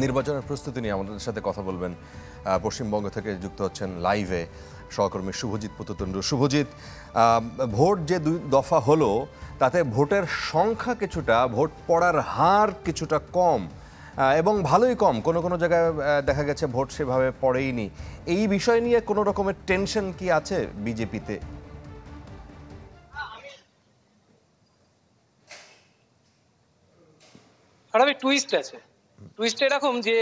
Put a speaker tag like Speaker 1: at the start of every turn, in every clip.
Speaker 1: নির্বাচনের প্রস্তুতি নিয়ে আমাদের সাথে কথা বলবেন পশ্চিমবঙ্গ থেকে যুক্ত হচ্ছেন লাইভে সহকর্মী শুভজিৎ পুততুণ্ড। শুভজিৎ, ভোট যে 2 দফা হলো তাতে ভোটের সংখ্যা কিছুটা, ভোট পড়ার হার কিছুটা কম এবং ভালোই কম, কোনো কোনো জায়গায় দেখা গেছে ভোট সেভাবে পড়েইনি। এই বিষয় নিয়ে কোনো রকমের টেনশন কি আছে বিজেপিতে?
Speaker 2: টুইস্ট আছে। টুইস্ট এরকম যে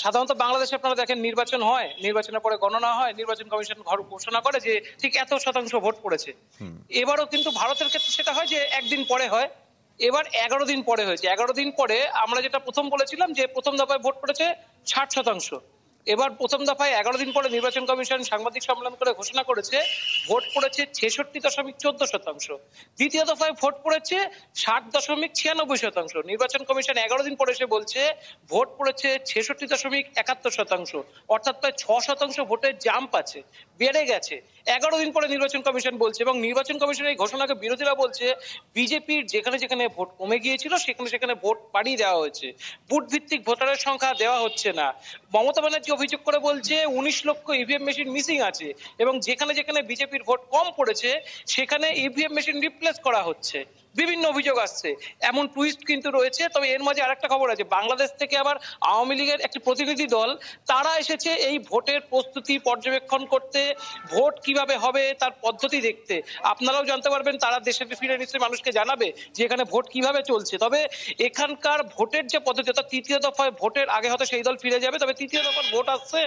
Speaker 2: সাধারণত বাংলাদেশে আপনারা দেখেন নির্বাচন হয়, নির্বাচনের পরে গণনা হয়, নির্বাচন কমিশন ঘোষণা করে যে ঠিক এত শতাংশ ভোট পড়েছে। এবারও কিন্তু ভারতের ক্ষেত্রে সেটা হয় যে একদিন পরে হয়, এবার 11 দিন পরে হয়েছে। 11 দিন পরে আমরা যেটা প্রথম বলেছিলাম যে প্রথম দফায় ভোট পড়েছে 60%। এবার প্রথম দফায় 11 দিন পরে নির্বাচন কমিশন সাংবাদিক সম্মেলন করে ঘোষণা করেছে ভোট পড়েছে 66.14%। দ্বিতীয় দফায় ভোট পড়েছে 60.96%। নির্বাচন কমিশন 11 দিন পরে এসে বলছে ভোট পড়েছে 66.71%। অর্থাৎ প্রায় 6% ভোটের জাম্প আছে, বেড়ে গেছে। 11 দিন পরে নির্বাচন কমিশন বলছে, এবং নির্বাচন কমিশনের এই ঘোষণাকে বিরোধীরা বলছে বিজেপির যেখানে যেখানে ভোট কমে গিয়েছিল সেখানে সেখানে ভোট বাড়িয়ে দেওয়া হয়েছে, বুথ ভিত্তিক ভোটারের সংখ্যা দেওয়া হচ্ছে না। মমতা ব্যানার্জি অভিযোগ করে বলছে 19 লক্ষ ইভিএম মেশিন মিসিং আছে, এবং যেখানে যেখানে বিজেপির ভোট কম পড়েছে সেখানে ইভিএম মেশিন রিপ্লেস করা হচ্ছে। বিভিন্ন অভিযোগ আসছে, এমন টুইস্ট কিন্তু রয়েছে। তবে এর মাঝে আরেকটা খবর আছে, বাংলাদেশ থেকে আবার আওয়ামী লীগের একটি প্রতিনিধি দল তারা এসেছে এই ভোটের প্রস্তুতি পর্যবেক্ষণ করতে, ভোট কিভাবে হবে তার পদ্ধতি দেখতে। আপনারাও জানতে পারবেন, তারা দেশে ফিরে নিশ্চয়ই মানুষকে জানাবে যে এখানে ভোট কিভাবে চলছে। তবে এখানকার ভোটের যে পদ্ধতি, অর্থাৎ তৃতীয় দফায় ভোটের আগে হয়তো সেই দল ফিরে যাবে, তবে তৃতীয় দফার ভোট আসছে।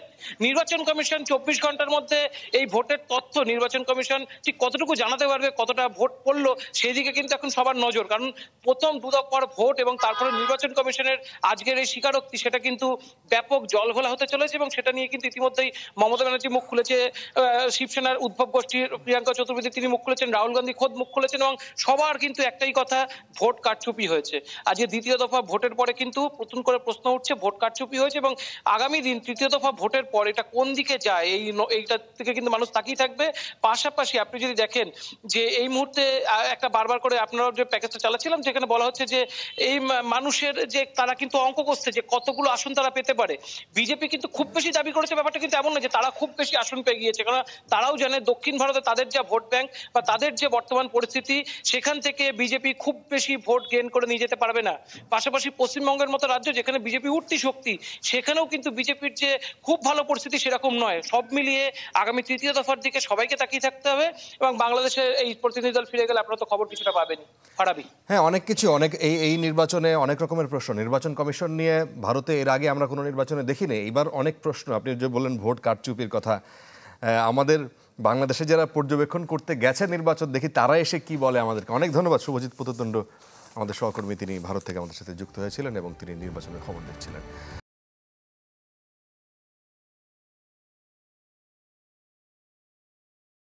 Speaker 2: নির্বাচন কমিশন 24 ঘন্টার মধ্যে এই ভোটের তথ্য নির্বাচন কমিশন ঠিক কতটুকু জানাতে পারবে, কতটা ভোট পড়লো সেই দিকে কিন্তু এখন সবার নজর। কারণ প্রথম 2 দফার ভোট এবং তারপরে নির্বাচন কমিশনের আজকের এই স্বীকারোক্তি, সেটা কিন্তু ব্যাপক জলঘোলা হতে চলেছে, এবং সেটা নিয়ে কিন্তু ইতিমধ্যেই মমতা ব্যানার্জি মুখ খুলেছে, শিবসেনার উদ্ভব গোষ্ঠীর প্রিয়াঙ্কা চতুর্বেদী তিনি মুখ খুলেছেন, রাহুল গান্ধী খোদ মুখ খুলেছেন, এবং সবার কিন্তু একটাই কথা, ভোট কারচুপি হয়েছে। আজকে দ্বিতীয় দফা ভোটের পরে কিন্তু নতুন করে প্রশ্ন উঠছে ভোট কারচুপি হয়েছে, এবং আগামী দিন তৃতীয় দফা ভোটের পর এটা কোন দিকে যায় এইটা থেকে কিন্তু মানুষ তাকিয়ে থাকবে। পাশাপাশি আপনি যদি দেখেন যে এই মুহূর্তে একটা বারবার করে আপনারা যে প্যাকেজটা চালাচ্ছিলাম যেখানে বলা হচ্ছে যে এই মানুষের যে তারা কিন্তু অঙ্ক করছে যে কতগুলো আসন তারা পেতে পারে। বিজেপি কিন্তু খুব বেশি দাবি করেছে, ব্যাপারটা কিন্তু এমন না যে তারা খুব বেশি আসন পেয়ে গিয়েছে, কারণ তারাও জানে দক্ষিণ ভারতে তাদের যা ভোট ব্যাংক বা তাদের যে বর্তমান পরিস্থিতি, সেখান থেকে বিজেপি খুব বেশি ভোট গেইন করে নিয়ে যেতে পারবে না। পাশাপাশি পশ্চিমবঙ্গের মতো রাজ্য যেখানে বিজেপি উঠতি শক্তি, সেখানেও কিন্তু বিজেপির যে খুব ভালো পরিস্থিতি সেরকম নয়। সব মিলিয়ে আগামী তৃতীয় দফার দিকে সবাইকে তাকিয়ে থাকতে হবে, এবং বাংলাদেশের এই প্রতিনিধি দল ফিরে গেলে আপনারা তো খবর কিছুটা পাবেনই। ফারাবি,
Speaker 1: হ্যাঁ, অনেক কিছু, অনেক এই নির্বাচনে অনেক রকমের প্রশ্ন। নির্বাচন কমিশন নিয়ে ভারতে এর আগে আমরা কোনো নির্বাচনে দেখিনি, এবার অনেক প্রশ্ন। আপনি যে বললেন ভোট কারচুপির কথা, আমাদের বাংলাদেশে যারা পর্যবেক্ষণ করতে গেছে নির্বাচন, দেখি তারা এসে কি বলে আমাদেরকে। অনেক ধন্যবাদ শুভজিৎ পুততুণ্ড, আমাদের সহকর্মী, তিনি ভারত থেকে আমাদের সাথে যুক্ত হয়েছিলেন এবং তিনি নির্বাচনের খবর দিচ্ছিলেন।